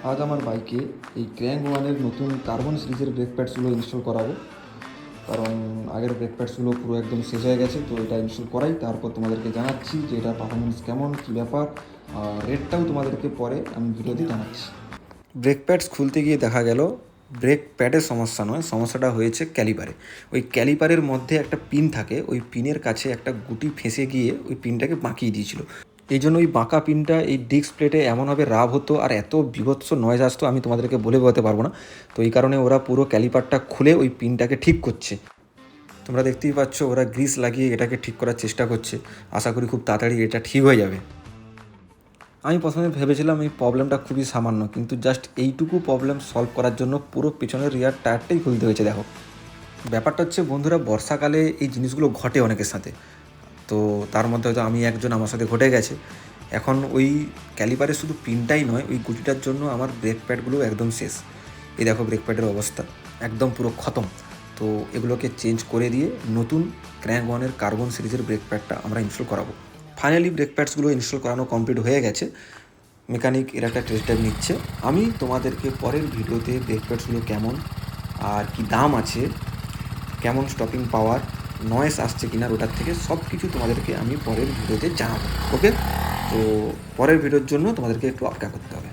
আজ আমার বাইকে এই ক্র্যাঙ্ক ওয়ানের নতুন কার্বন সিরিজের ব্রেক প্যাডসগুলো ইনস্টল করাবো। কারণ আগের ব্রেক প্যাডসগুলো পুরো একদম শেষ হয়ে গেছে, তো এটা ইনস্টল করাই, তারপর তোমাদেরকে জানাচ্ছি যে এটার পারফরমেন্স কেমন, কী ব্যাপার। আর রেটটাও তোমাদেরকে পরে আমি ভিডিওতে জানাচ্ছি। ব্রেক প্যাডস খুলতে গিয়ে দেখা গেল ব্রেক প্যাডের সমস্যা নয়, সমস্যাটা হয়েছে ক্যালিপারে। ওই ক্যালিপারের মধ্যে একটা পিন থাকে, ওই পিনের কাছে একটা গুটি ফেঁসে গিয়ে ওই পিনটাকে বাঁকিয়ে দিয়েছিল। এই জন্য ওই বাঁকা পিনটা এই ডিস্ক প্লেটে এমনভাবে রাব হতো আর এত বীভৎস নয়েজ আসতো, আমি তোমাদেরকে বলে বোঝাতে পারবো না। তো এই কারণে ওরা পুরো ক্যালিপারটা খুলে ওই পিনটাকে ঠিক করছে। তোমরা দেখতেই পাচ্ছ ওরা গ্রিস লাগিয়ে এটাকে ঠিক করার চেষ্টা করছে। আশা করি খুব তাড়াতাড়ি এটা ঠিক হয়ে যাবে। আমি প্রথমে ভেবেছিলাম এই প্রবলেমটা খুবই সামান্য, কিন্তু জাস্ট এইটুকু প্রবলেম সলভ করার জন্য পুরো পেছনের রিয়ার টায়ারটাই খুলতে হয়েছে। দেখো, ব্যাপারটা হচ্ছে বন্ধুরা, বর্ষাকালে এই জিনিসগুলো ঘটে অনেকের সাথে। তো তার মধ্যে হয়তো আমি একজন, আমার সাথে ঘটে গেছে। এখন ওই ক্যালিপারে শুধু পিনটাই নয়, ওই গুটিটার জন্য আমার ব্রেক প্যাডগুলো একদম শেষ। এই দেখো ব্রেক প্যাডের অবস্থা একদম পুরো খতম। তো এগুলোকে চেঞ্জ করে দিয়ে নতুন ক্র্যাঙ্ক ওয়ানের কার্বন সিরিজের ব্রেক প্যাডটা আমরা ইনস্টল করাবো। ফাইনালি ব্রেক প্যাডসগুলো ইনস্টল করানো কমপ্লিট হয়ে গেছে। মেকানিক এর একটা টেস্ট ড্রাইভ নিচ্ছে। আমি তোমাদেরকে পরের ভিডিওতে ব্রেক প্যাডসগুলো কেমন আর কি দাম আছে, কেমন স্টপিং পাওয়ার, নয়েস আসছে কিনা ওটার থেকে, সব কিছু তোমাদেরকে আমি পরের ভিডিওতে জানাবো। ওকে, তো পরের ভিডিওর জন্য তোমাদেরকে একটু অপেক্ষা করতে হবে।